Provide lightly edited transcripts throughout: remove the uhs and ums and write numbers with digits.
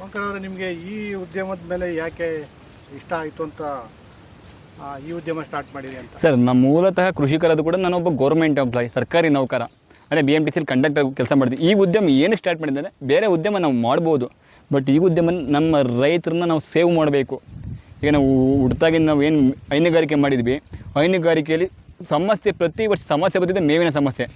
ಓಂಕಾರ ಅವರೇ, ನಿಮಗೆ ಈ ಉದ್ಯಮದ ಮೇಲೆ ಯಾಕೆ ಇಷ್ಟ ಆಯಿತು ಅಂತ ಈ ಉದ್ಯಮ ಸ್ಟಾರ್ಟ್ ಮಾಡಿದೆ ಅಂತ? ಸರ್, ನಮ್ಮ ಮೂಲತಃ ಕೃಷಿಕರದು ಕೂಡ ನಾನೊಬ್ಬ ಗೌರ್ಮೆಂಟ್ ಎಂಪ್ಲಾಯ್, ಸರ್ಕಾರಿ ನೌಕರ. ಅಂದರೆ BMTC ಕಂಡಕ್ಟರ್ ಕೆಲಸ ಮಾಡ್ತೀವಿ. ಈ ಉದ್ಯಮ ಏನಕ್ಕೆ ಸ್ಟಾರ್ಟ್ ಮಾಡಿದ್ದಾರೆ, ಬೇರೆ ಉದ್ಯಮ ನಾವು ಮಾಡ್ಬೋದು, ಬಟ್ ಈ ಉದ್ಯಮ ನಮ್ಮ ರೈತರನ್ನ ನಾವು ಸೇವ್ ಮಾಡಬೇಕು. ಈಗ ನಾವು ಹುಡ್ತಾಗಿಂದ ನಾವು ಏನು ಹೈನುಗಾರಿಕೆ ಮಾಡಿದ್ವಿ, ಹೈನುಗಾರಿಕೆಯಲ್ಲಿ ಸಮಸ್ಯೆ ಪ್ರತಿ ವರ್ಷ ಸಮಸ್ಯೆ ಬರ್ತಿದೆ, ಮೇವಿನ ಸಮಸ್ಯೆ.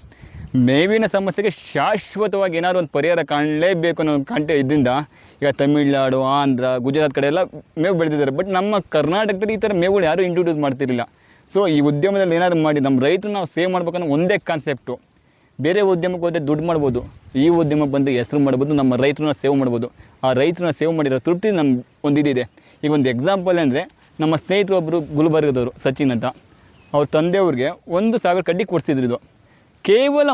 ಮೇವಿನ ಸಮಸ್ಯೆಗೆ ಶಾಶ್ವತವಾಗಿ ಏನಾದ್ರು ಒಂದು ಪರಿಹಾರ ಕಾಣಲೇಬೇಕು ಅನ್ನೋ ಕಾಂಟೆ ಇದರಿಂದ ಈಗ ತಮಿಳುನಾಡು, ಆಂಧ್ರ, ಗುಜರಾತ್ ಕಡೆ ಎಲ್ಲ ಮೇವು ಬೆಳೆದಿದ್ದಾರೆ. ಬಟ್ ನಮ್ಮ ಕರ್ನಾಟಕದಲ್ಲಿ ಈ ಥರ ಮೇವುಗಳು ಯಾರೂ ಇಂಟ್ರೊಡ್ಯೂಸ್ ಮಾಡ್ತಿರಲಿಲ್ಲ. ಸೊ ಈ ಉದ್ಯಮದಲ್ಲಿ ಏನಾದ್ರು ಮಾಡಿ ನಮ್ಮ ರೈತರು ನಾವು ಸೇವ್ ಮಾಡ್ಬೇಕನ್ನೋ ಒಂದೇ ಕಾನ್ಸೆಪ್ಟು. ಬೇರೆ ಉದ್ಯಮಕ್ಕೆ ಹೋದರೆ ದುಡ್ಡು ಮಾಡ್ಬೋದು, ಈ ಉದ್ಯಮ ಬಂದು ಹೆಸರು ಮಾಡ್ಬೋದು, ನಮ್ಮ ರೈತರನ್ನ ಸೇವ್ ಮಾಡ್ಬೋದು. ಆ ರೈತರನ್ನ ಸೇವ್ ಮಾಡಿರೋ ತೃಪ್ತಿ ನಮ್ಮ ಒಂದು ಇದಿದೆ. ಈಗ ಒಂದು ಎಕ್ಸಾಂಪಲ್ ಅಂದರೆ, ನಮ್ಮ ಸ್ನೇಹಿತರು ಒಬ್ಬರು ಗುಲ್ಬರ್ಗದವರು, ಸಚಿನ್ ಅಂತ, ಅವ್ರ ತಂದೆಯವ್ರಿಗೆ 1,000 ಕಡ್ಡಿ ಕೊಡ್ತಿದ್ರು. ಇದು ಕೇವಲ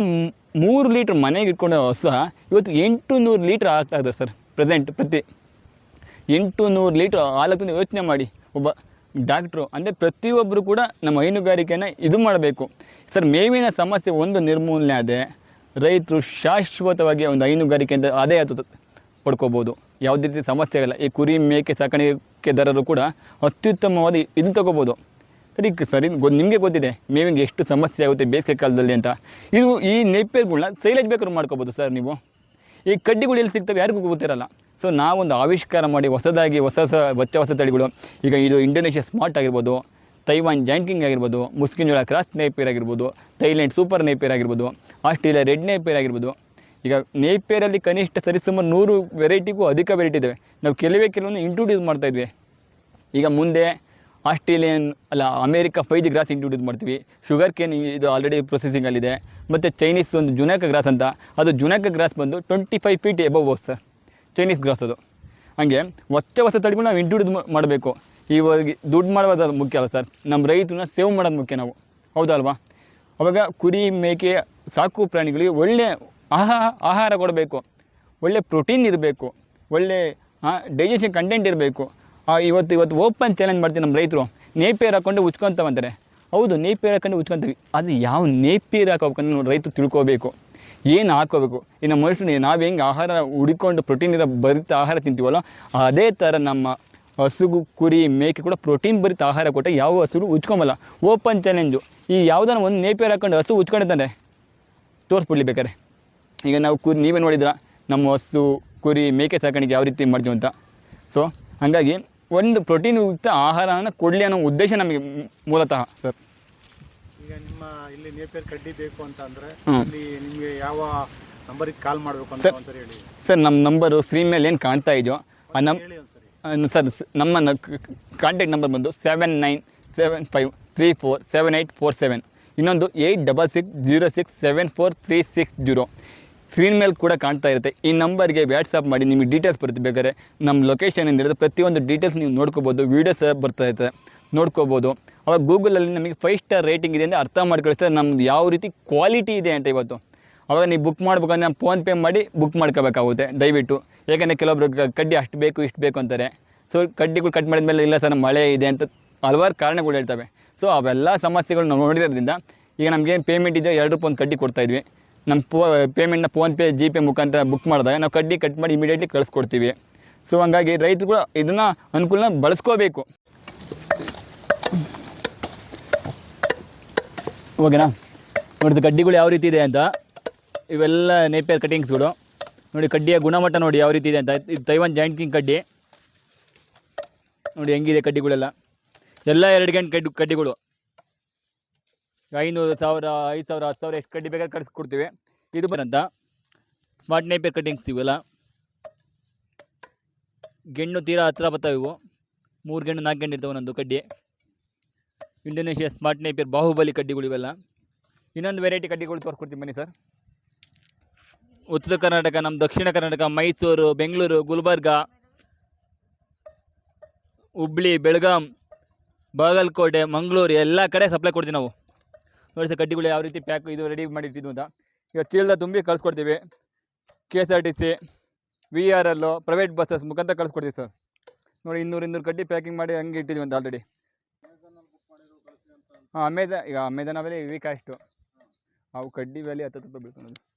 3 ಲೀಟ್ರ್ ಮನೆಗೆ ಇಟ್ಕೊಂಡ ಹಸು ಇವತ್ತು 800 ಲೀಟ್ರ್ ಆಗ್ತಾಯಿದ್ದಾರೆ ಸರ್. ಪ್ರತಿ 800 ಲೀಟ್ರ್ ಹಾಲಾಗ್ತದೆ. ಯೋಚನೆ ಮಾಡಿ, ಒಬ್ಬ ಡಾಕ್ಟ್ರು ಅಂದರೆ ಪ್ರತಿಯೊಬ್ಬರು ಕೂಡ ನಮ್ಮ ಹೈನುಗಾರಿಕೆಯನ್ನು ಇದು ಮಾಡಬೇಕು ಸರ್. ಮೇವಿನ ಸಮಸ್ಯೆ ಒಂದು ನಿರ್ಮೂಲನೆ ಆದರೆ ರೈತರು ಶಾಶ್ವತವಾಗಿ ಒಂದು ಹೈನುಗಾರಿಕೆಯಿಂದ ಆದಾಯ ಪಡ್ಕೋಬೋದು. ಯಾವುದೇ ರೀತಿ ಸಮಸ್ಯೆ ಆಗಲ್ಲ. ಈ ಕುರಿ ಮೇಕೆ ಸಾಕಾಣಿಕೆದಾರರು ಕೂಡ ಅತ್ಯುತ್ತಮವಾದ ಇದು ತೊಗೋಬೋದು. ಸರಿ ನಿಮಗೆ ಗೊತ್ತಿದೆ ಮೇವಿಗೆ ಎಷ್ಟು ಸಮಸ್ಯೆ ಆಗುತ್ತೆ ಬೇಸಿಗೆ ಕಾಲದಲ್ಲಿ ಅಂತ. ಈ ನೇಪಿಯರ್ಗಳನ್ನ ಸೈಲೇಜ್ ಬೇಕಾದ್ರೂ ಮಾಡ್ಕೋಬೋದು ಸರ್ ನೀವು. ಈ ಕಡ್ಡಿಗಳು ಎಲ್ಲಿ ಸಿಗ್ತವೆ ಯಾರಿಗೂ ಗೊತ್ತಿರಲ್ಲ. ಸೊ ನಾವೊಂದು ಆವಿಷ್ಕಾರ ಮಾಡಿ ಹೊಸದಾಗಿ ಹೊಸ ತಳಿಗಳು, ಈಗ ಇದು ಇಂಡೋನೇಷ್ಯಾ ಸ್ಮಾರ್ಟ್ ಆಗಿರ್ಬೋದು, ತೈವಾನ್ ಜಾಯಿಂಟ್ ಕಿಂಗ್ ಆಗಿರ್ಬೋದು, ಮುಸ್ಕಿನ್ ಜೋಳ ಕ್ರಾಸ್ ನೇಪಿಯರ್ ಆಗಿರ್ಬೋದು, ಥೈಲ್ಯಾಂಡ್ ಸೂಪರ್ ನೇಪಿಯರ್ ಆಗಿರ್ಬೋದು, ಆಸ್ಟ್ರೇಲಿಯಾ ರೆಡ್ ನೇಪಿಯರ್ ಆಗಿರ್ಬೋದು. ಈಗ ನೇಪಿಯರಲ್ಲಿ ಕನಿಷ್ಠ ಸರಿಸುಮಾರು 100 ವೆರೈಟಿಗೂ ಅಧಿಕ ವೆರೈಟಿ ಇದ್ದಾವೆ. ನಾವು ಕೆಲವೊಂದು ಇಂಟ್ರೊಡ್ಯೂಸ್ ಮಾಡ್ತಾಯಿದ್ವಿ. ಈಗ ಮುಂದೆ ಅಮೇರಿಕಾ 5G ಗ್ರಾಸ್ ಇಂಟ್ರೊಡ್ಯೂಸ್ ಮಾಡ್ತೀವಿ. ಶುಗರ್ ಕೇನ್ ಇದು ಆಲ್ರೆಡಿ ಪ್ರೊಸೆಸಿಂಗಲ್ಲಿದೆ. ಮತ್ತು ಚೈನೀಸ್ ಒಂದು ಜುನಾಕ ಗ್ರಾಸ್ ಅಂತ, ಅದು ಜುನಾಕ ಗ್ರಾಸ್ ಬಂದು 25 feet above sir, Chinese grass ಅದು. ಹಾಗೆ ಹೊಸ ತಳಿಗಳು ನಾವು ಇಂಟ್ರೊಡ್ಯೂಸ್ ಮಾಡಬೇಕು. ಇವಾಗ ದುಡ್ಡು ಮಾಡೋದು ಮುಖ್ಯ ಅಲ್ಲ ಸರ್, ನಮ್ಮ ರೈತರನ್ನ ಸೇವ್ ಮಾಡೋದು ಮುಖ್ಯ ನಾವು, ಹೌದಲ್ವಾ? ಅವಾಗ ಕುರಿ ಮೇಕೆ ಸಾಕು ಪ್ರಾಣಿಗಳಿಗೆ ಒಳ್ಳೆ ಆಹಾರ ಕೊಡಬೇಕು, ಒಳ್ಳೆ ಪ್ರೋಟೀನ್ ಇರಬೇಕು, ಒಳ್ಳೆ ಡೈಜೆಷನ್ ಕಂಟೆಂಟ್ ಇರಬೇಕು. ಇವತ್ತು ಓಪನ್ ಚಾಲೆಂಜ್ ಮಾಡ್ತೀವಿ ನಮ್ಮ ರೈತರು. ನೇಪಿಯರ್ ಹಾಕ್ಕೊಂಡು ಉಚ್ಕೊತಾವಂತಾರೆ. ಹೌದು, ನೇಪಿಯರ್ ಹಾಕೊಂಡು ಉಚ್ಕೊತೀವಿ. ಅದು ಯಾವ ನೇಪಿಯರ್ ಹಾಕೋಬೇಕಂದ್ರೆ ರೈತರು ತಿಳ್ಕೋಬೇಕು, ಏನು ಹಾಕೋಬೇಕು. ಇನ್ನು ಮನುಷ್ಯರು ನಾವು ಹೆಂಗೆ ಆಹಾರ ಹುಡ್ಕೊಂಡು ಪ್ರೋಟೀನ್ ಇರೋ ಭರಿತ ಆಹಾರ ತಿಂತೀವಲ್ಲ, ಅದೇ ಥರ ನಮ್ಮ ಹಸುಗು ಕುರಿ ಮೇಕೆ ಕೂಡ ಪ್ರೋಟೀನ್ ಭರಿತ ಆಹಾರ ಕೊಟ್ಟರೆ ಯಾವ ಹಸುರು ಉಚ್ಕೊಂಬಲ್ಲ. Open challenge. ಈ ಯಾವುದನ್ನ ಒಂದು ನೇಪಿಯರ್ ಹಾಕೊಂಡು ಹಸು ಉಚ್ಕೊಂಡಿರ್ತಾನೆ ತೋರಿಸ್ಬಿಡ್ಲಿ ಬೇಕಾರೆ. ಈಗ ನಾವು ನೀವೇ ನೋಡಿದ್ರ ನಮ್ಮ ಹಸು ಕುರಿ ಮೇಕೆ ಸಾಕಾಣಿಕೆ ಯಾವ ರೀತಿ ಮಾಡ್ತೀವಿ ಅಂತ. ಸೊ ಹಾಗಾಗಿ ಒಂದು ಪ್ರೋಟೀನ್ ಯುಕ್ತ ಆಹಾರವನ್ನು ಕೊಡಲಿ ಅನ್ನೋ ಉದ್ದೇಶ ನಮಗೆ ಮೂಲತಃ ಸರ್. ಈಗ ನಿಮ್ಮ ಇಲ್ಲಿ ನೇಪಿಯರ್ ಕಡ್ಡಿ ಬೇಕು ಅಂತ ಅಂದರೆ ಇಲ್ಲಿ ನಿಮಗೆ ಯಾವ ನಂಬರಿಗೆ ಕಾಲ್ ಮಾಡಬೇಕು ಅಂತ ಹೇಳಿ ಸರ್. ನಮ್ಮ ನಂಬರು ಸ್ಕ್ರೀನ್ ಮೇಲೆ ಏನು ಕಾಣ್ತಾ ಇದೆಯೋ ಆ ಸರ್, ನಮ್ಮ ಕಾಂಟ್ಯಾಕ್ಟ್ ನಂಬರ್ ಬಂದು 7975347847. ಇನ್ನೊಂದು 8660674360. ಸ್ಕ್ರೀನ್ ಮೇಲೆ ಕೂಡ ಕಾಣ್ತಾ ಇರುತ್ತೆ. ಈ ನಂಬರ್ಗೆ ವ್ಯಾಟ್ಸಪ್ ಮಾಡಿ ನಿಮಗೆ ಡೀಟೇಲ್ಸ್ ಬರುತ್ತೆ. ಬೇಕಾದ್ರೆ ನಮ್ಮ ಲೊಕೇಶನ್ ಹಿಡಿದು ಪ್ರತಿಯೊಂದು ಡೀಟೇಲ್ಸ್ ನೀವು ನೋಡ್ಕೋಬೋದು. ವೀಡಿಯೋಸ್ ಬರ್ತಾ ಇರುತ್ತೆ, ನೋಡ್ಕೋಬೋದು. ಅವಾಗ ಗೂಗಲಲ್ಲಿ ನಮಗೆ 5 ಸ್ಟಾರ್ ರೇಟಿಂಗ್ ಇದೆ ಅಂತ ಅರ್ಥ ಮಾಡ್ಕೊಳ್ತಾರೆ ನಮ್ದು ಯಾವ ರೀತಿ ಕ್ವಾಲಿಟಿ ಇದೆ ಅಂತ. ಇವತ್ತು ಅವಾಗ ನೀವು ಬುಕ್ ಮಾಡ್ಬೇಕಂದ್ರೆ ನಾನು ಫೋನ್ಪೇ ಮಾಡಿ ಬುಕ್ ಮಾಡ್ಕೋಬೇಕಾಗುತ್ತೆ ದಯವಿಟ್ಟು. ಯಾಕಂದರೆ ಕೆಲವೊಬ್ರು ಕಡ್ಡಿ ಅಷ್ಟು ಬೇಕು ಇಷ್ಟು ಬೇಕು ಅಂತಾರೆ. ಸೊ ಕಡ್ಡಿಗಳು ಕಟ್ ಮಾಡಿದ್ಮೇಲೆ ಇಲ್ಲ ಸರ್ ಮಳೆ ಇದೆ ಅಂತ ಹಲವಾರು ಕಾರಣಗಳು ಹೇಳ್ತವೆ. ಸೊ ಅವೆಲ್ಲ ಸಮಸ್ಯೆಗಳು ನಾವು ನೋಡಿರೋದ್ರಿಂದ ಈಗ ನಮಗೇನು ಪೇಮೆಂಟ್ ಇದೆಯೋ 2 ರೂಪಾಯಿ ಒಂದು ಕಡ್ಡಿ ಕೊಡ್ತಾಯಿದ್ವಿ. ನಮ್ಮ ಪೇಮೆಂಟ್ನ ಫೋನ್ಪೇ GPay ಮುಖಾಂತರ ಬುಕ್ ಮಾಡಿದಾಗ ನಾವು ಕಡ್ಡಿ ಕಟ್ ಮಾಡಿ ಇಮಿಡಿಯೇಟ್ಲಿ ಕಳಿಸ್ಕೊಡ್ತೀವಿ. ಸೊ ಹಂಗಾಗಿ ರೈತರು ಇದನ್ನು ಅನುಕೂಲನ ಬಳಸ್ಕೋಬೇಕು. ಓಕೆನಾ? ನೋಡಿದ ಕಡ್ಡಿಗಳು ಯಾವ ರೀತಿ ಇದೆ ಅಂತ. ಇವೆಲ್ಲ ನೇಪಿಯರ್ ಕಟಿಂಗ್ಸ್ಗಳು ನೋಡಿ. ಕಡ್ಡಿಯ ಗುಣಮಟ್ಟ ನೋಡಿ ಯಾವ ರೀತಿ ಇದೆ ಅಂತ. ಇದು ತೈವಾನ್ ಜಾಯಿಂಟ್ ಕಿಂಗ್ ಕಡ್ಡಿ ನೋಡಿ ಹೆಂಗಿದೆ ಕಡ್ಡಿಗಳೆಲ್ಲ. ಎಲ್ಲ 2 ಗಂಟೆ ಕಡ್ಡಿಗಳು 500, 1000, 5000, 10,000 ಎಷ್ಟು ಕಡ್ಡಿ ಬೇಕಾದ್ರೆ ಕಳಿಸ್ಕೊಡ್ತೀವಿ. ಇದು ಬರಂತ ಸ್ಮಾರ್ಟ್ ನೇಪಿಯರ್ ಕಟಿಂಗ್ಸ್. ಇವೆಲ್ಲ ಗೆಣ್ಣು ತೀರಾ ಹತ್ತಿರ ಬರ್ತಾವೆ. ಇವು 3 ಗೆಣ್ಣು 4 ಗೆಣ್ಣು ಇರ್ತವೆ ಒಂದೊಂದು ಕಡ್ಡಿ. ಇಂಡೋನೇಷ್ಯಾ ಸ್ಮಾರ್ಟ್ ನೇಪಿಯರ್ ಬಾಹುಬಲಿ ಕಡ್ಡಿಗಳು ಇವೆಲ್ಲ. ಇನ್ನೊಂದು ವೆರೈಟಿ ಕಡ್ಡಿಗಳು ತೋರಿಸ್ಕೊಡ್ತೀವಿ ಬನ್ನಿ ಸರ್. ಉತ್ತರ ಕರ್ನಾಟಕ, ನಮ್ಮ ದಕ್ಷಿಣ ಕರ್ನಾಟಕ, ಮೈಸೂರು, ಬೆಂಗಳೂರು, ಗುಲ್ಬರ್ಗ, ಹುಬ್ಳಿ, ಬೆಳಗಾಂ, ಬಾಗಲಕೋಟೆ, ಮಂಗಳೂರು ಎಲ್ಲ ಕಡೆ ಸಪ್ಲೈ ಕೊಡ್ತೀವಿ ನಾವು. ನೋಡಿ ಸರ್ ಕಡ್ಡಿಗಳು ಯಾವ ರೀತಿ ಪ್ಯಾಕ್ ಇದು ರೆಡಿ ಮಾಡಿಟ್ಟಿದ್ದು ಅಂತ. ಈಗ ಚೀಲದ ತುಂಬಿ ಕಳಿಸ್ಕೊಡ್ತೀವಿ. KSRTC, VRL, ಪ್ರೈವೇಟ್ ಬಸ್ಸಸ್ ಮುಖಾಂತರ ಕಳಿಸ್ಕೊಡ್ತೀವಿ ಸರ್. ನೋಡಿ 200 ಕಡ್ಡಿ ಪ್ಯಾಕಿಂಗ್ ಮಾಡಿ ಹಂಗೆ ಇಟ್ಟಿದ್ವಿ ಅಂತ ಆಲ್ರೆಡಿ. ಅಮೆಜಾನ್ ಅವೆಲ್ಲ ವೀಕ್ ಅಷ್ಟು. ಅವು ಕಡ್ಡಿ ವ್ಯಾಲಿ 10 ರೂಪಾಯಿ ಬೀಳ್ತು.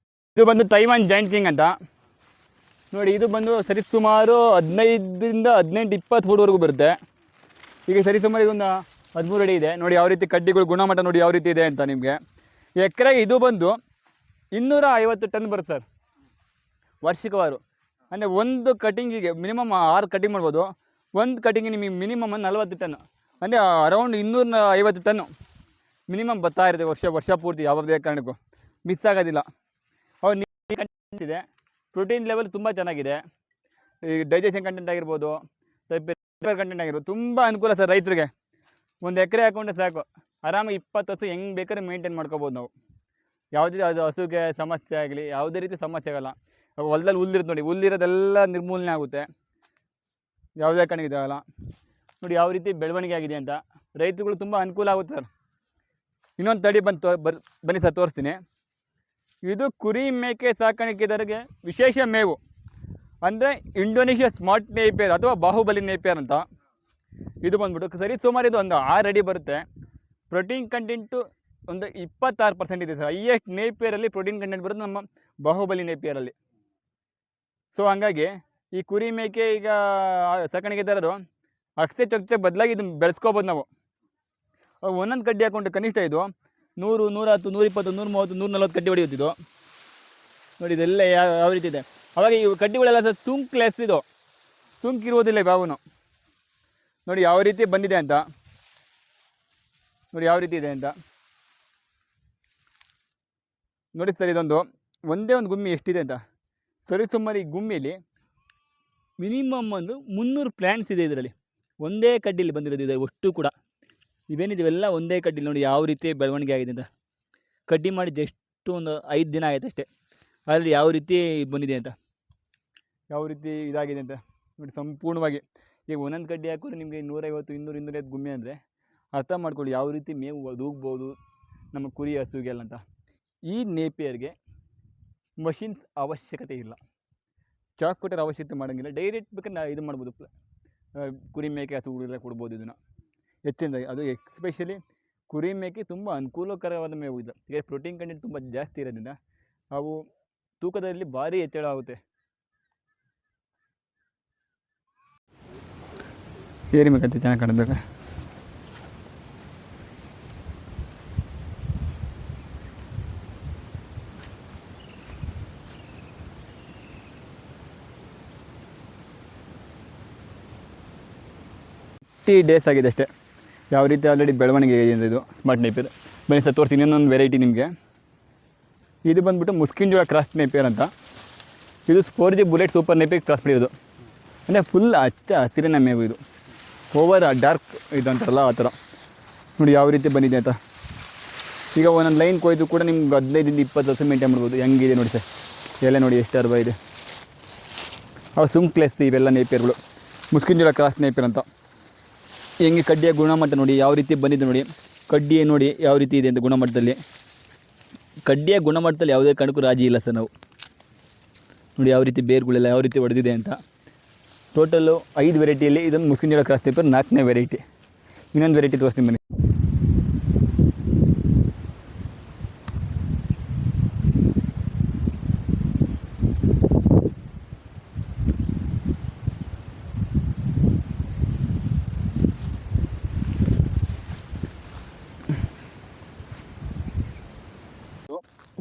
ಇದು ಬಂದು ತೈವಾನ್ ಜಾಯಿಂಟ್ ಕಿಂಗ್ ಅಂತ. ನೋಡಿ ಇದು ಬಂದು ಸರಿಸುಮಾರು 15ರಿಂದ 18-20 ಫುಟ್ವರೆಗೂ ಬರುತ್ತೆ. ಈಗ ಸರಿಸುಮಾರು ಇದೊಂದು 13 ಅಡಿ ಇದೆ. ನೋಡಿ ಯಾವ ರೀತಿ ಕಡ್ಡಿಗಳು ಗುಣಮಟ್ಟ ನೋಡಿ ಯಾವ ರೀತಿ ಇದೆ ಅಂತ ನಿಮಗೆ. ಎಕರೆಗೆ ಇದು ಬಂದು 250 ಟನ್ ಬರುತ್ತೆ ಸರ್ ವಾರ್ಷಿಕವಾರು. ಅಂದರೆ ಒಂದು ಕಟಿಂಗಿಗೆ ಮಿನಿಮಮ್ 6 ಕಟಿಂಗ್ ಮಾಡ್ಬೋದು. ಒಂದು ಕಟಿಂಗಿಗೆ ನಿಮಗೆ ಮಿನಿಮಮ್ 40 ಟನ್, ಅಂದರೆ ಅರೌಂಡ್ 250 ಟನ್ನು ಮಿನಿಮಮ್ ಬರ್ತಾ ಇರುತ್ತೆ ವರ್ಷ ಪೂರ್ತಿ. ಯಾವುದೇ ಕಾರಣಕ್ಕೂ ಮಿಸ್ ಆಗೋದಿಲ್ಲ. ಅವ್ರು ನೀರು ಕಂಟೆಂಟ್ ಇದೆ, ಪ್ರೋಟೀನ್ ಲೆವೆಲ್ ತುಂಬ ಚೆನ್ನಾಗಿದೆ. ಈ ಡೈಜೆಷನ್ ಕಂಟೆಂಟ್ ಆಗಿರ್ಬೋದು, ಫೈಬರ್ ಕಂಟೆಂಟ್ ಆಗಿರ್ಬೋದು, ತುಂಬ ಅನುಕೂಲ ಸರ್ ರೈತರಿಗೆ. ಒಂದು ಎಕರೆ ಹಾಕೊಂಡ್ರೆ ಸಾಕು, ಆರಾಮಾಗಿ 20 ಹಸು ಹೆಂಗೆ ಬೇಕಾದ್ರೆ ಮೇಂಟೈನ್ ಮಾಡ್ಕೋಬೋದು ನಾವು. ಯಾವುದೇ ಅದು ಹಸುಗೆ ಸಮಸ್ಯೆ ಆಗಲಿ ಯಾವುದೇ ರೀತಿ ಸಮಸ್ಯೆ ಆಗಲ್ಲ. ಹೊಲದಲ್ಲಿ ಹುಲ್ಲಿರುತ್ತೆ ನೋಡಿ, ಹುಲ್ಲಿರೋದೆಲ್ಲ ನಿರ್ಮೂಲನೆ ಆಗುತ್ತೆ, ಯಾವುದೇ ಕಾರಣಕ್ಕೆ ಇದಾಗಲ್ಲ. ನೋಡಿ ಯಾವ ರೀತಿ ಬೆಳವಣಿಗೆ ಆಗಿದೆ ಅಂತ. ರೈತರುಗಳು ತುಂಬ ಅನುಕೂಲ ಆಗುತ್ತೆ ಸರ್. ಇನ್ನೊಂದು ತಡಿ ಬನ್ನಿ ಸರ್ ತೋರಿಸ್ತೀನಿ. ಇದು ಕುರಿ ಮೇಕೆ ಸಾಕಾಣಿಕೆದಾರರಿಗೆ ವಿಶೇಷ ಮೇವು, ಅಂದರೆ ಇಂಡೋನೇಷ್ಯಾ ಸ್ಮಾರ್ಟ್ ನೇಪಿಯರ್ ಅಥವಾ ಬಾಹುಬಲಿ ನೇಪಿಯರ್ ಅಂತ. ಇದು ಬಂದ್ಬಿಟ್ಟು ಸರಿ ಸುಮಾರು ಇದು ಒಂದು 6 ಅಡಿ ಬರುತ್ತೆ. ಪ್ರೋಟೀನ್ ಕಂಟೆಂಟು ಒಂದು 26% ಇದೆ ಸರ್. ಹೈಯೆಸ್ಟ್ ನೇಪಿಯರಲ್ಲಿ ಪ್ರೋಟೀನ್ ಕಂಟೆಂಟ್ ಬರುತ್ತೆ ನಮ್ಮ ಬಾಹುಬಲಿ ನೇಪಿಯರಲ್ಲಿ. ಸೊ ಹಂಗಾಗಿ ಈ ಕುರಿ ಮೇಕೆ ಈಗ ಸಾಕಾಣಿಕೆದಾರರು ಅಕ್ಷೆ ಚೊಚ್ಚೆ ಬದಲಾಗಿ ಇದನ್ನು ಬೆಳೆಸ್ಕೋಬೋದು ನಾವು. ಒಂದೊಂದು ಕಡ್ಡಿ ಹಾಕೊಂಡು ಕನಿಷ್ಠ ಇದು 100, 110, 120, 130, 140 ಕಡ್ಡಿ ಹೊಡೆಯುತ್ತಿದ್ದು ನೋಡಿ. ಇದೆಲ್ಲ ಯಾವ ರೀತಿ ಇದೆ. ಅವಾಗ ಈ ಕಡ್ಡಿಗಳೆಲ್ಲ ಸರ್ ತುಂಕ್ಲೆಸ್, ಇದು ತುಂಕಿರುವುದಿಲ್ಲ ಯಾವೂ. ನೋಡಿ ಯಾವ ರೀತಿ ಬಂದಿದೆ ಅಂತ, ನೋಡಿ ಯಾವ ರೀತಿ ಇದೆ ಅಂತ ನೋಡಿ ಸರ್. ಇದೊಂದು ಒಂದೇ ಒಂದು ಗುಮ್ಮಿ ಎಷ್ಟಿದೆ ಅಂತ. ಸರಿ ಸುಮಾರು ಈ ಗುಮ್ಮಿಲಿ ಮಿನಿಮಮ್ ಒಂದು 300 ಪ್ಲ್ಯಾಂಟ್ಸ್ ಇದೆ ಇದರಲ್ಲಿ. ಒಂದೇ ಕಡ್ಡಿಲಿ ಬಂದಿರೋದು ಇದೆ ಅಷ್ಟು ಕೂಡ. ಇವೇನಿದೆವೆಲ್ಲ ಒಂದೇ ಕಡ್ಡಿಲಿ. ನೋಡಿ ಯಾವ ರೀತಿ ಬೆಳವಣಿಗೆ ಆಗಿದೆ ಅಂತ. ಕಡ್ಡಿ ಮಾಡಿ ಜಸ್ಟ್ ಒಂದು 5 ದಿನ ಆಯ್ತು ಅಷ್ಟೇ. ಅದರಲ್ಲಿ ಯಾವ ರೀತಿ ಬಂದಿದೆ ಅಂತ, ಯಾವ ರೀತಿ ಇದಾಗಿದೆ ಅಂತ ನೋಡಿ ಸಂಪೂರ್ಣವಾಗಿ. ಈಗ ಒಂದೊಂದು ಕಡ್ಡಿ ಹಾಕಿದ್ರೆ ನಿಮಗೆ 150, 200, 250 ಗುಮ್ಮಿ ಅಂದರೆ ಅರ್ಥ ಮಾಡ್ಕೊಳ್ಳಿ ಯಾವ ರೀತಿ ಮೇವು ದೂಗ್ಬೋದು ನಮ್ಮ ಕುರಿ ಹಸುಗೆಲ್ಲ ಅಂತ. ಈ ನೇಪಿಯರ್ಗೆ ಮಷಿನ್ಸ್ ಅವಶ್ಯಕತೆ ಇಲ್ಲ, ಚಾಕ್ ಕೊಟ್ಟರೆ ಅವಶ್ಯಕತೆ ಮಾಡೋಂಗಿಲ್ಲ. ಡೈರೆಕ್ಟ್ ಬೇಕಾದ್ರೆ ಇದು ಮಾಡ್ಬೋದು, ಕುರಿ ಮೇಕೆ ಹಸುಗಳೆಲ್ಲ ಕೊಡ್ಬೋದು ಇದನ್ನು ಹೆಚ್ಚಿನದಾಗಿ. ಅದು ಎಸ್ಪೆಷಲಿ ಕುರಿ ಮೇಕೆ ತುಂಬ ಅನುಕೂಲಕರವಾದ ಮೇವು ಇದು. ಈಗ ಪ್ರೋಟೀನ್ ಕಂಟೆಂಟ್ ತುಂಬ ಜಾಸ್ತಿ ಇರೋದ್ರಿಂದ ಅವು ತೂಕದಲ್ಲಿ ಭಾರಿ ಹೆಚ್ಚಳ ಆಗುತ್ತೆ. ಏರಿಬೇಕಂತ ಚೆನ್ನಾಗಿ ಕಾಣಬೇಕು. ಡೇಸ್ ಆಗಿದೆ ಅಷ್ಟೇ. ಯಾವ ರೀತಿ ಆಲ್ರೆಡಿ ಬೆಳವಣಿಗೆ ಇದೆ ಇದು ಸ್ಮಾರ್ಟ್ ನೇಪಿಯರ್. ಬನ್ನಿ ಸರ್ ತೋರಿಸ್ತೀನಿ ಇನ್ನೊಂದು ವೆರೈಟಿ ನಿಮಗೆ. ಇದು ಬಂದುಬಿಟ್ಟು ಮುಸ್ಕಿನ್ ಜೋಳ ಕ್ರಾಸ್ ನೇಪಿಯರ್ ಅಂತ. ಇದು 4G bullet super Napier cross ಬಿಡೋದು. ಅಂದರೆ ಫುಲ್ ಹಸಿರಿನ ಮೇವು ಇದು. ಓವರ್ ಡಾರ್ಕ್ ಇದು ಅಂತಾರಲ್ಲ ಆ ಥರ. ನೋಡಿ ಯಾವ ರೀತಿ ಬಂದಿದೆ ಅಂತ. ಈಗ ಒಂದೊಂದು ಲೈನ್ ಕೊಯ್ದು ಕೂಡ ನಿಮ್ಗೆ 15-20 ಹಸು ಮೇಂಟೈನ್ ಮಾಡ್ಬೋದು. ಹೆಂಗಿದೆ ನೋಡಿ ಸರ್, ಎಲ್ಲ ನೋಡಿ ಎಷ್ಟು ಅರ್ಬ ಇದೆ. ಅವು ಸುಂಕ್ಲೆಸ್ ಇವೆಲ್ಲ ನೇಪಿಯರ್ಗಳು, ಮುಸ್ಕಿನ್ ಜೋಳ ಕ್ರಾಸ್ ನೇಪಿಯರ್ ಅಂತ. ಹೆಂಗೆ ಕಡ್ಡಿಯ ಗುಣಮಟ್ಟ ನೋಡಿ ಯಾವ ರೀತಿ ಬಂದಿದೆ ನೋಡಿ. ಕಡ್ಡಿ ನೋಡಿ ಯಾವ ರೀತಿ ಇದೆ ಅಂತ ಗುಣಮಟ್ಟದಲ್ಲಿ. ಕಡ್ಡಿಯ ಗುಣಮಟ್ಟದಲ್ಲಿ ಯಾವುದೇ ಕಾರಣಕ್ಕೂ ರಾಜಿ ಇಲ್ಲ ಸರ್ ನಾವು. ನೋಡಿ ಯಾವ ರೀತಿ ಬೇರುಗಳೆಲ್ಲ ಯಾವ ರೀತಿ ಹೊಡೆದಿದೆ ಅಂತ. ಟೋಟಲ್ಲು 5 ವೆರೈಟಿಯಲ್ಲಿ ಇದೊಂದು ಮುಸ್ಕಿನ್ ಜೋಳ ಕ್ರಾಸ್ ನೇಪಿಯರ್ 4ನೇ ವೆರೈಟಿ. ಇನ್ನೊಂದು ವೆರೈಟಿ ತೋರಿಸ್ತೀನಿ ಬನ್ನಿ.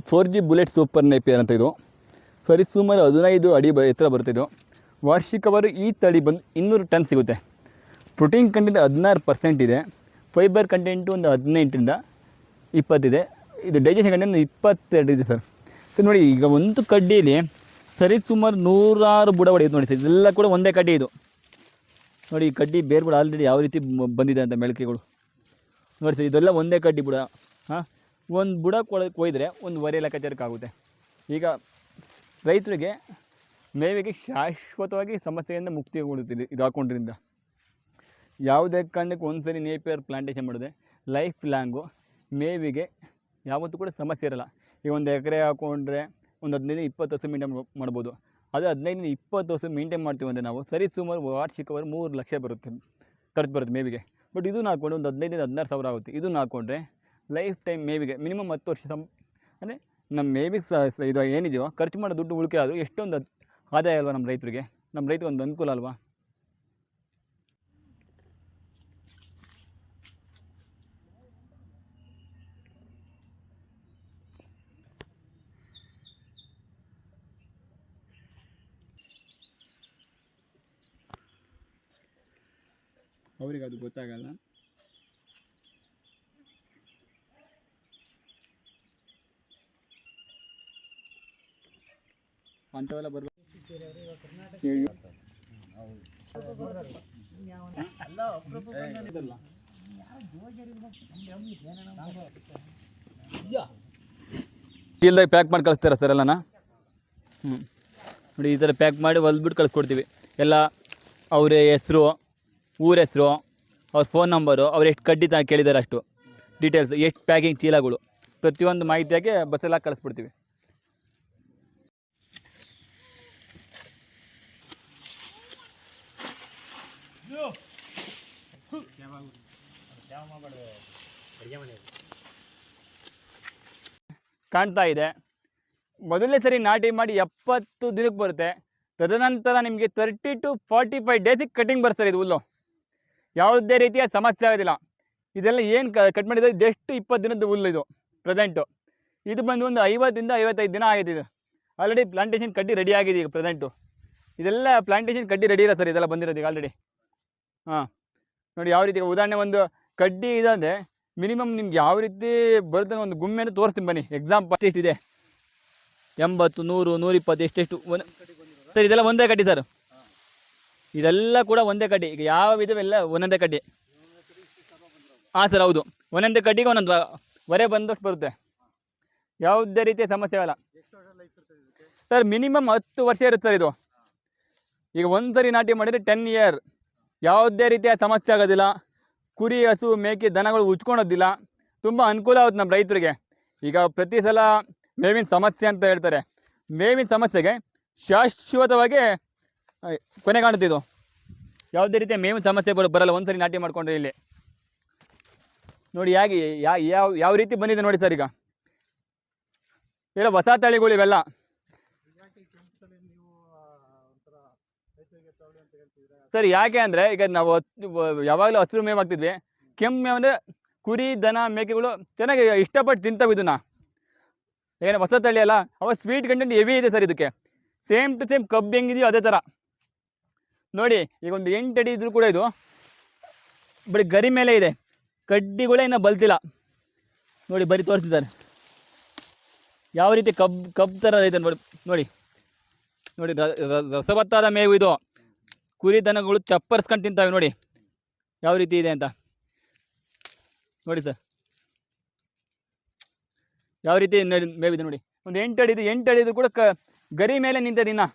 Four G bullet super Napier ಅಂತ. ಇದು ಸರಿಸುಮಾರು 15 ಅಡಿ ಎತ್ತರ ಬರ್ತಿದ್ದು. ವಾರ್ಷಿಕವಾರು ಈ ತಳಿ ಬಂದು 200 ಟನ್ ಸಿಗುತ್ತೆ. ಪ್ರೋಟೀನ್ ಕಂಟೆಂಟ್ 16% ಇದೆ. ಫೈಬರ್ ಕಂಟೆಂಟು ಒಂದು 18ರಿಂದ 20 ಇದೆ. ಇದು ಡೈಜೆಷನ್ ಕಂಟೆಂಟ್ 22 ಇದೆ ಸರ್. ಸರ್ ನೋಡಿ ಈಗ ಒಂದು ಕಡ್ಡಿಯಲ್ಲಿ ಸರಿಸುಮಾರು 106 ಬುಡ ಹೊಡೆಯುತ್ತೆ ನೋಡಿ ಸರ್. ಇದೆಲ್ಲ ಕೂಡ ಒಂದೇ ಕಡ್ಡಿ ಇದು. ನೋಡಿ ಈ ಕಡ್ಡಿ ಬೇರ್ಗಳು ಆಲ್ರೆಡಿ ಯಾವ ರೀತಿ ಬಂದಿದೆ ಅಂತ ಮೆಳಕೆಗಳು ನೋಡಿ ಸರ್. ಇದೆಲ್ಲ ಒಂದೇ ಕಡ್ಡಿ ಬುಡ. ಹಾಂ, ಒಂದು ಬುಡ ಕೊಯ್ದರೆ 1.5 ಲೆಕ್ಕಾಚಾರಕ್ಕೆ ಆಗುತ್ತೆ. ಈಗ ರೈತರಿಗೆ ಮೇವಿಗೆ ಶಾಶ್ವತವಾಗಿ ಸಮಸ್ಯೆಯಿಂದ ಮುಕ್ತಿಗೊಳ್ಳುತ್ತಿದೆ ಇದು ಹಾಕೊಂಡ್ರಿಂದ. ಯಾವುದೇ ಕಾರಣಕ್ಕೆ ಒಂದು ಸರಿ ನೇಪಿಯರ್ ಪ್ಲಾಂಟೇಷನ್ ಮಾಡಿದೆ ಲೈಫ್ ಲಾಂಗು ಮೇವಿಗೆ ಯಾವತ್ತೂ ಕೂಡ ಸಮಸ್ಯೆ ಇರೋಲ್ಲ. ಈಗ ಒಂದು ಎಕರೆ ಹಾಕೊಂಡ್ರೆ ಒಂದು 15-20 ಹಸು ಮೇಂಟೈನ್ ಮಾಡ್ಬೋದು. ಅದು 15-20 ಹಸು ಮೇಂಟೈನ್ ಮಾಡ್ತೀವಿ ಅಂದರೆ ನಾವು ಸರಿಸುಮಾರು ವಾರ್ಷಿಕವಾಗಿ 3 ಲಕ್ಷ ಬರುತ್ತೆ ಖರ್ಚು ಬರುತ್ತೆ ಮೇವಿಗೆ. ಬಟ್ ಇದನ್ನು ಹಾಕ್ಕೊಂಡು ಒಂದು 15,000-16 ಸಾವಿರ ಆಗುತ್ತೆ. ಇದನ್ನು ಹಾಕ್ಕೊಂಡ್ರೆ ಲೈಫ್ ಟೈಮ್ ಮೇವಿಗೆ ಮಿನಿಮಮ್ 10 ವರ್ಷ ಅಂದರೆ ನಮ್ಮ ಮೇವಿಗೆ ಇದು ಏನಿದೆಯೋ ಖರ್ಚು ಮಾಡೋ ದುಡ್ಡು ಉಳಿಕೆ ಆದರೂ ಎಷ್ಟೊಂದು ಆದಾಯ ಅಲ್ವಾ ನಮ್ಮ ರೈತರಿಗೆ ಒಂದು ಅನುಕೂಲ ಅಲ್ವಾ. ಅವ್ರಿಗೆ ಅದು ಗೊತ್ತಾಗಲ್ಲ. ಅಂಥವೆಲ್ಲ ಬರ್ಬೇಕು. ಚೀಲದಾಗ ಪ್ಯಾಕ್ ಮಾಡಿ ಕಳಿಸ್ತೀರಾ ಸರ್ ಎಲ್ಲನ? ನೋಡಿ ಈ ಥರ ಪ್ಯಾಕ್ ಮಾಡಿ ಹೊಲ್ಬಿಟ್ಟು ಕಳಿಸ್ಕೊಡ್ತೀವಿ. ಎಲ್ಲ ಅವ್ರ ಹೆಸರು, ಊರ ಹೆಸರು, ಅವ್ರ ಫೋನ್ ನಂಬರು, ಅವ್ರು ಎಷ್ಟು ಕಡ್ಡಿ ಕೇಳಿದ್ದಾರೆ ಅಷ್ಟು ಡೀಟೇಲ್ಸ್, ಎಷ್ಟು ಪ್ಯಾಕಿಂಗ್ ಚೀಲಗಳು, ಪ್ರತಿಯೊಂದು ಮಾಹಿತಿಯಾಗಿ ಬಸ್ಸೆಲ್ಲ ಕಳಿಸ್ಬಿಡ್ತೀವಿ. ಕಾಣ್ತಾ ಇದೆ, ಮೊದಲನೇ ಸರಿ ನಾಟಿ ಮಾಡಿ 70 ದಿನಕ್ಕೆ ಬರುತ್ತೆ. ತದನಂತರ ನಿಮಗೆ 30 to 45 ಡೇಸಿಗೆ ಕಟಿಂಗ್ ಬರ್ತಾರೆ. ಇದು ಹುಲ್ಲು ಯಾವುದೇ ರೀತಿಯ ಸಮಸ್ಯೆ ಆಗೋದಿಲ್ಲ. ಇದೆಲ್ಲ ಏನು ಕಟ್ ಮಾಡಿದ್ರೆ ಜಸ್ಟ್ 20 ದಿನದ ಹುಲ್ಲು ಇದು ಪ್ರೆಸೆಂಟು. ಇದು ಬಂದು ಒಂದು 50 ರಿಂದ 55 ದಿನ ಆಗಿದೆ. ಇದು ಆಲ್ರೆಡಿ ಪ್ಲಾಂಟೇಶನ್ ಕಡ್ಡಿ ರೆಡಿ ಆಗಿದೆ ಈಗ ಪ್ರೆಸೆಂಟು. ಇದೆಲ್ಲ ಪ್ಲಾಂಟೇಶನ್ ಕಡ್ಡಿ ರೆಡಿ ಇಲ್ಲ ಸರ್, ಇದೆಲ್ಲ ಬಂದಿರೋದು ಈಗ ಆಲ್ರೆಡಿ. ಹಾಂ ನೋಡಿ ಯಾವ ರೀತಿ ಉದಾಹರಣೆ, ಒಂದು ಕಡ್ಡಿ ಇದಂದರೆ ಮಿನಿಮಮ್ ನಿಮ್ಗೆ ಯಾವ ರೀತಿ ಬರುತ್ತೆ ಒಂದು ಗುಮ್ಮೆನೂ ತೋರಿಸ್ತೀನಿ ಬನ್ನಿ. ಎಕ್ಸಾಂಪಲ್ ಎಷ್ಟಿದೆ, 80, 100, 120 ಎಷ್ಟೆಷ್ಟು ಸರ್. ಇದೆಲ್ಲ ಒಂದೇ ಕಡ್ಡಿ ಸರ್, ಇದೆಲ್ಲ ಕೂಡ ಒಂದೇ ಕಡ್ಡಿ. ಈಗ ಯಾವ ವಿಧವೆಲ್ಲ ಒಂದೊಂದೇ ಕಡ್ಡಿ. ಹಾಂ ಸರ್, ಹೌದು, ಒಂದೊಂದೇ ಕಡ್ಡಿಗೆ ಒಂದೊಂದು ಹೊರೆ ಬಂದಷ್ಟು ಬರುತ್ತೆ, ಯಾವುದೇ ರೀತಿಯ ಸಮಸ್ಯೆ ಆಗಲ್ಲ ಸರ್. ಮಿನಿಮಮ್ 10 ವರ್ಷ ಇರುತ್ತೆ ಸರ್ ಇದು. ಈಗ ಒಂದು ಸರಿ ನಾಟಿ ಮಾಡಿದರೆ 10 ಇಯರ್, ಯಾವುದೇ ರೀತಿಯ ಸಮಸ್ಯೆ ಆಗೋದಿಲ್ಲ. ಕುರಿ, ಹಸು, ಮೇಕೆ, ದನಗಳು ಉಚ್ಕೊಳೋದಿಲ್ಲ. ತುಂಬ ಅನುಕೂಲ ಆಗುತ್ತೆ ನಮ್ಮ ರೈತರಿಗೆ. ಈಗ ಪ್ರತಿ ಸಲ ಮೇವಿನ ಸಮಸ್ಯೆ ಅಂತ ಹೇಳ್ತಾರೆ, ಮೇವಿನ ಸಮಸ್ಯೆಗೆ ಶಾಶ್ವತವಾಗಿ ಕೊನೆ ಕಾಣುತ್ತೆ ಇದು. ಯಾವುದೇ ರೀತಿಯ ಮೇವಿನ ಸಮಸ್ಯೆ ಬರಲ್ಲ ಒಂದು ಸರಿ ನಾಟಿ ಮಾಡಿಕೊಂಡ್ರೆ. ಇಲ್ಲಿ ನೋಡಿ ಹೇಗೆ ಯಾವ ರೀತಿ ಬಂದಿದೆ ನೋಡಿ ಸರ್. ಈಗ ಎಲ್ಲ ಹೊಸ ತಳಿಗಳು ಇವೆಲ್ಲ ಸರ್. ಯಾಕೆ ಅಂದರೆ ಈಗ ನಾವು ಯಾವಾಗಲೂ ಹಸಿರು ಮೇವು ಹಾಕ್ತಿದ್ವಿ. ಕೆಂಪು ಮೇವು ಅಂದರೆ ಕುರಿ, ದನ, ಮೇಕೆಗಳು ಚೆನ್ನಾಗಿ ಇಷ್ಟಪಟ್ಟು ತಿಂತವೆ ಇದನ್ನು. ಏನು ಹೊಸ ತಳಿ ಅಲ್ಲ, ಅವಾಗ ಸ್ವೀಟ್ ಕಂಟೆಂಟ್ ಹೆವಿ ಇದೆ ಸರ್ ಇದಕ್ಕೆ. ಸೇಮ್ ಟು ಸೇಮ್ ಕಬ್ಬು ಹೆಂಗಿದೆಯೋ ಅದೇ ಥರ ನೋಡಿ. ಈಗ ಒಂದು 8 ಅಡಿ ಇದ್ರೂ ಕೂಡ ಇದು ಬರೀ ಗರಿ ಮೇಲೆ ಇದೆ, ಕಡ್ಡಿಗಳೇ ಇನ್ನೂ ಬಲ್ತಿಲ್ಲ ನೋಡಿ. ಬರೀ ತೋರಿಸ್ತಿದ್ದಾರೆ ಯಾವ ರೀತಿ ಕಬ್ಬು ಥರ ಇದೆ ನೋಡಿ. ನೋಡಿ ನೋಡಿ ರಸವತ್ತಾದ ಮೇವು ಇದು. ಕುರಿ ದನಗಳು ಚಪ್ಪರ್ಸ್ಕೊಂಡು ತಿಂತಾವೆ ನೋಡಿ ಯಾವ ರೀತಿ ಇದೆ ಅಂತ. ನೋಡಿ ಸರ್ ಯಾವ ರೀತಿ ಮೇವಿದೆ ನೋಡಿ. ಒಂದು 8 ಅಡಿ ಇದೆ, 8 ಅಡಿ ಇದ್ರೂ ಕೂಡ ಗರಿ ಮೇಲೆ ನಿಂತದೆ. ಇನ್ನು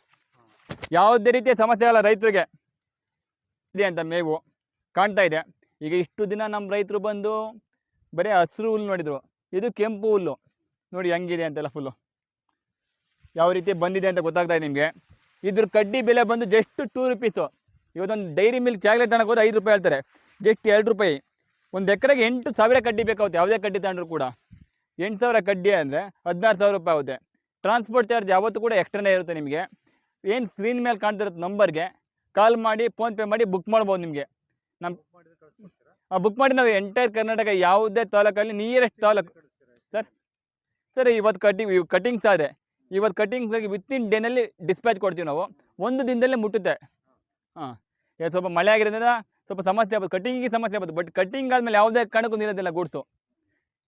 ಯಾವುದೇ ರೀತಿಯ ಸಮಸ್ಯೆ ಆಗಲ್ಲ ರೈತರಿಗೆ ಇದೆ ಅಂತ ಮೇವು ಕಾಣ್ತಾ ಇದೆ. ಈಗ ಇಷ್ಟು ದಿನ ನಮ್ಮ ರೈತರು ಬಂದು ಬರೀ ಹಸಿರು ಹುಲ್ಲು ನೋಡಿದರು, ಇದು ಕೆಂಪು ಹುಲ್ಲು ನೋಡಿ ಹೆಂಗಿದೆ ಅಂತೆಲ್ಲ ಫುಲ್ಲು ಯಾವ ರೀತಿ ಬಂದಿದೆ ಅಂತ ಗೊತ್ತಾಗ್ತಾ ಇದೆ ನಿಮಗೆ. ಇದ್ರ ಕಡ್ಡಿ ಬೆಲೆ ಬಂದು ಜಸ್ಟ್ 2 rupees. ಇವತ್ತೊಂದು ಡೈರಿ ಮಿಲ್ಕ್ ಚಾಕ್ಲೇಟ್ ತಗೊಳಕ್ಕೆ ಹೋದ್ರೆ 5 ರೂಪಾಯಿ ಹೇಳ್ತಾರೆ, ಜಸ್ಟ್ 2 ರೂಪಾಯಿ. ಒಂದು ಎಕರೆಗೆ 8,000 ಕಡ್ಡಿ ಬೇಕಾಗುತ್ತೆ. ಯಾವುದೇ ಕಡ್ಡಿ ತಗೊಂಡ್ರು ಕೂಡ 8,000 ಕಡ್ಡಿ ಅಂದರೆ 16,000 ರೂಪಾಯಿ ಆಗುತ್ತೆ. ಟ್ರಾನ್ಸ್ಪೋರ್ಟ್ ಚಾರ್ಜ್ ಯಾವತ್ತೂ ಕೂಡ ಎಕ್ಸ್ಟ್ರಾನೇ ಇರುತ್ತೆ ನಿಮಗೆ. ಏನು ಸ್ಕ್ರೀನ್ ಮೇಲೆ ಕಾಣ್ತಿರೋದು ನಂಬರ್ಗೆ ಕಾಲ್ ಮಾಡಿ, ಫೋನ್ಪೇ ಮಾಡಿ ಬುಕ್ ಮಾಡ್ಬೋದು ನಿಮಗೆ. ಬುಕ್ ಮಾಡಿ ನಾವು ಎಂಟೈರ್ ಕರ್ನಾಟಕ ಯಾವುದೇ ತಾಲೂಕಲ್ಲಿ ನಿಯರೆಸ್ಟ್ ತಾಲೂಕು ಸರ್ ಇವತ್ತು ಕಟಿಂಗ್ಸ್ ಆದರೆ ಇವತ್ತು ಕಟಿಂಗ್ಸಾಗಿ ವಿತಿನ್ ಡೇನಲ್ಲಿ ಡಿಸ್ಪ್ಯಾಚ್ ಕೊಡ್ತೀವಿ ನಾವು. 1 ದಿನದಲ್ಲೇ ಮುಟ್ಟುತ್ತೆ. ಹಾಂ, ಇವತ್ತು ಸ್ವಲ್ಪ ಮಳೆ ಆಗಿರೋದ್ರಿಂದ ಸ್ವಲ್ಪ ಸಮಸ್ಯೆ ಆಗ್ಬೋದು, ಕಟಿಂಗಿಗೆ ಸಮಸ್ಯೆ ಆಗ್ಬೋದು. ಬಟ್ ಕಟಿಂಗ್ ಆದಮೇಲೆ ಯಾವುದೇ ಕಾರಣಕ್ಕೂ ನಿಲ್ಲೋದಿಲ್ಲ ಗೂಡ್ಸು.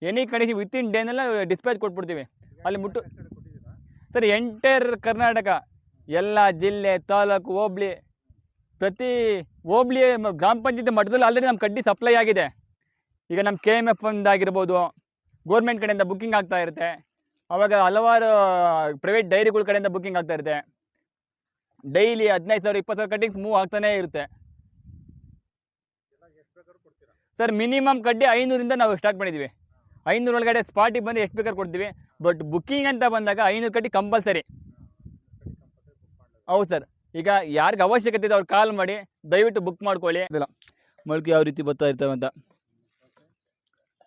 ಎನಿ ಕಂಡೀಷನ್ ವಿತಿನ್ ಡೇನೆಲ್ಲ ಡಿಸ್ಪ್ಯಾಚ್ ಕೊಟ್ಬಿಡ್ತೀವಿ ಅಲ್ಲಿ ಮುಟ್ಟು. ಸರ್ ಎಂಟೈರ್ ಕರ್ನಾಟಕ ಎಲ್ಲ ಜಿಲ್ಲೆ, ತಾಲೂಕು, ಹೋಬ್ಳಿ, ಪ್ರತಿ ಹೋಬ್ಳಿ ಗ್ರಾಮ ಪಂಚಾಯತಿ ಮಟ್ಟದಲ್ಲಿ ಆಲ್ರೆಡಿ ನಮ್ಮ ಕಡ್ಡಿ ಸಪ್ಲೈ ಆಗಿದೆ. ಈಗ ನಮ್ಮ KMF ಆಗಿರ್ಬೋದು, ಗೋರ್ಮೆಂಟ್ ಕಡೆಯಿಂದ ಬುಕ್ಕಿಂಗ್ ಆಗ್ತಾ ಇರುತ್ತೆ. ಆವಾಗ ಹಲವಾರು ಪ್ರೈವೇಟ್ ಡೈರಿಗಳ ಕಡೆಯಿಂದ ಬುಕ್ಕಿಂಗ್ ಆಗ್ತಾ ಇರುತ್ತೆ. ಡೈಲಿ 15,000 20,000 ಕಟ್ಟಿಂಗ್ಸ್ ಮೂವ್ ಆಗ್ತಾನೇ ಇರುತ್ತೆ ಸರ್. ಮಿನಿಮಮ್ ಕಡ್ಡಿ 500ರಿಂದ ನಾವು ಸ್ಟಾರ್ಟ್ ಮಾಡಿದ್ದೀವಿ. 500 ಒಳಗಡೆ ಸ್ಪಾಟಿಗೆ ಬಂದು ಎಷ್ಟು ಬೇಕಾದ್ರೂ ಕೊಡ್ತೀವಿ. ಬಟ್ ಬುಕ್ಕಿಂಗ್ ಅಂತ ಬಂದಾಗ 500 ಕಡ್ಡಿ ಕಂಪಲ್ಸರಿ. ಹೌದು ಸರ್. ಈಗ ಯಾರಿಗೆ ಅವಶ್ಯಕತೆ ಇದೆ ಅವ್ರು ಕಾಲ್ ಮಾಡಿ ದಯವಿಟ್ಟು ಬುಕ್ ಮಾಡ್ಕೊಳ್ಳಿ. ಇಲ್ಲ ಮೊಳಕೆ ಯಾವ ರೀತಿ ಬರ್ತಾ ಇರ್ತವೆ ಅಂತ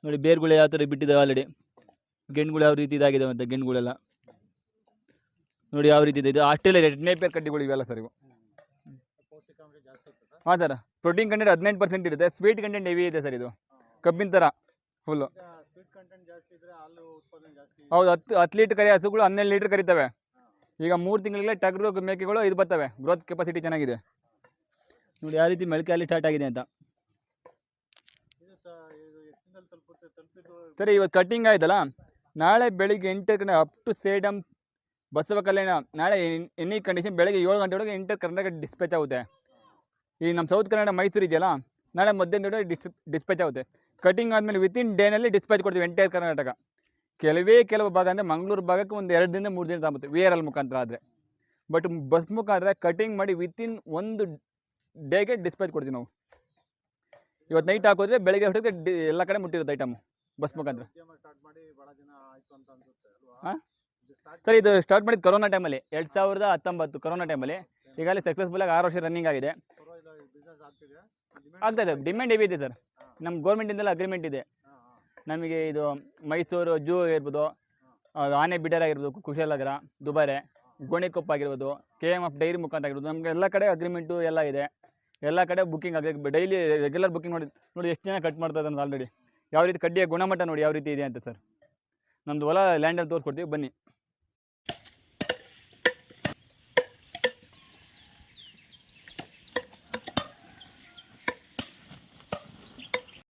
ನೋಡಿ. ಬೇರ್ಗಳು ಯಾವ ಥರ ಬಿಟ್ಟಿದ್ದಾವೆ ಆಲ್ರೆಡಿ. ಗೆಣ್ಗಳು ಯಾವ ರೀತಿ ಇದಾಗಿದ್ದಾವೆ ಅಂತ ಗೆಣ್ಗಳೆಲ್ಲ ನೋಡಿ ಯಾವ ರೀತಿ ಇದೆ. ಇದು ಆಸ್ಟ್ರೇಲಿಯಾ ರೆಡ್ ನೇಪಿಯರ್ ಕಡ್ಡಿಗಳು ಇವೆಲ್ಲ ಸರ್ ಇವು. ಪೌಷ್ಟಿಕಾಂಶ ಜಾಸ್ತಿ ಇರ್ತದೆ. ಹಾಂ ಸರ್, ಪ್ರೋಟೀನ್ ಕಂಟೆಂಟ್ 18% ಇರುತ್ತೆ. ಸ್ವೀಟ್ ಕಂಟೆಂಟ್ ಹೆವಿ ಇದೆ ಸರ್. ಇದು ಕಬ್ಬಿನ ಥರ ಫುಲ್ಲು. ಸ್ವೀಟ್ ಕಂಟೆಂಟ್ ಜಾಸ್ತಿ ಇದ್ರೆ ಹಾಲು ಉತ್ಪಾದನೆ ಜಾಸ್ತಿ. ಹೌದು, 10 ಲೀಟ್ರ್ ಕರಿ ಹಸುಗಳು 12 ಲೀಟ್ರ್ ಕರಿತವೆ. ಈಗ 3 ತಿಂಗಳಿಗೆ ಟಗರು ಮೇಕೆಗಳು ಇದು ಬರ್ತವೆ. ಗ್ರೋತ್ ಕೆಪಾಸಿಟಿ ಚೆನ್ನಾಗಿದೆ. ನೋಡಿ ಯಾವ ರೀತಿ ಮೊಳಕೆ ಅಲ್ಲಿ ಸ್ಟಾರ್ಟ್ ಆಗಿದೆ ಅಂತ. ಸರಿ, ಇವತ್ತು ಕಟ್ಟಿಂಗ್ ಆಯ್ತಲ್ಲ, ನಾಳೆ ಬೆಳಿಗ್ಗೆ 8 ಗಂಟೆ ಅಪ್ ಟು ಸೇಡಮ್ ಬಸವ ಕಲ್ಯಾಣ. ನಾಳೆ ಎನಿ ಕಂಡೀಷನ್ ಬೆಳಗ್ಗೆ 7 ಗಂಟೆ ಒಳಗೆ ಎಂಟರ್ ಕರ್ನಾಟಕ ಡಿಸ್ಪ್ಯಾಚ್ ಆಗುತ್ತೆ. ಈ ನಮ್ಮ ಸೌತ್ ಕನ್ನಡ ಮೈಸೂರು ಇದೆಯಲ್ಲ, ನಾಳೆ ಮಧ್ಯಾಹ್ನದೊಳಗೆ ಡಿಸ್ಪ್ಯಾಚ್ ಆಗುತ್ತೆ. ಕಟಿಂಗ್ ಆದಮೇಲೆ ವಿತಿನ್ ಡೇನಲ್ಲಿ ಡಿಸ್ಪ್ಯಾಚ್ ಕೊಡ್ತೀವಿ ಎಂಟೈರ್ ಕರ್ನಾಟಕ. ಕೆಲವು ಭಾಗ ಅಂದರೆ ಮಂಗಳೂರು ಭಾಗಕ್ಕೆ ಒಂದು 2 ದಿಂದ 3 ದಿನ ತಗೊತ್ತೆ VRL ಮುಖಾಂತರ ಆದರೆ. ಬಟ್ ಬಸ್ ಮುಖಾಂತರ ಕಟಿಂಗ್ ಮಾಡಿ ವಿತಿನ್ 1 ಡೇಗೆ ಡಿಸ್ಪ್ಯಾಚ್ ಕೊಡ್ತೀವಿ ನಾವು. ಇವತ್ತು ನೈಟ್ ಹಾಕೋದ್ರೆ ಬೆಳಗ್ಗೆ ಅಷ್ಟೊತ್ತಿಗೆ ಎಲ್ಲ ಕಡೆ ಮುಟ್ಟಿರುತ್ತೆ ಐಟಮು ಬಸ್ ಮುಖಾಂತರ. ಹಾಂ ಸರ್, ಇದು ಸ್ಟಾರ್ಟ್ ಮಾಡಿದ್ದು ಕೊರೋನಾ ಟೈಮಲ್ಲಿ 2019 ಕೊರೋನಾ ಟೈಮಲ್ಲಿ. ಈಗಾಗಲೇ ಸಕ್ಸಸ್ಫುಲ್ಲಾಗಿ 6 ವರ್ಷ ರನ್ನಿಂಗ್ ಆಗಿದೆ. ಆಗ್ತಾಯಿದೆ, ಡಿಮ್ಯಾಂಡ್ ಹೆವಿ ಇದೆ ಸರ್. ನಮ್ಮ ಗೌರ್ಮೆಂಟಿಂದೆಲ್ಲ ಅಗ್ರಿಮೆಂಟ್ ಇದೆ. ನಮಗೆ ಇದು ಮೈಸೂರು ಜೂ ಆಗಿರ್ಬೋದು, ಆನೆ ಬಿಡರ್ ಆಗಿರ್ಬೋದು, ಕುಶಾಲನಗರ, ದುಬಾರೆ, ಗೋಣಿಕೊಪ್ಪ ಆಗಿರ್ಬೋದು, KMF ಡೈರಿ ಮುಖಾಂತರ ಆಗಿರ್ಬೋದು, ನಮಗೆ ಎಲ್ಲ ಕಡೆ ಅಗ್ರಿಮೆಂಟು ಎಲ್ಲ ಇದೆ. ಎಲ್ಲ ಕಡೆ ಬುಕ್ಕಿಂಗ್ ಆಗಿದೆ. ಡೈಲಿ ರೆಗ್ಯುಲರ್ ಬುಕ್ಕಿಂಗ್ ನೋಡಿ ಎಷ್ಟು ಜನ ಕಟ್ ಮಾಡ್ತಾ ಇದ್ದಾರೆ ಆಲ್ರೆಡಿ. ಯಾವ ರೀತಿ ಕಡ್ಡಿಯ ಗುಣಮಟ್ಟ ನೋಡಿ ಯಾವ ರೀತಿ ಇದೆ ಅಂತ ಸರ್. ನಮ್ಮದು ಹೊಲ ಲ್ಯಾಂಡಲ್ಲಿ ತೋರಿಸ್ಕೊಡ್ತೀವಿ, ಬನ್ನಿ.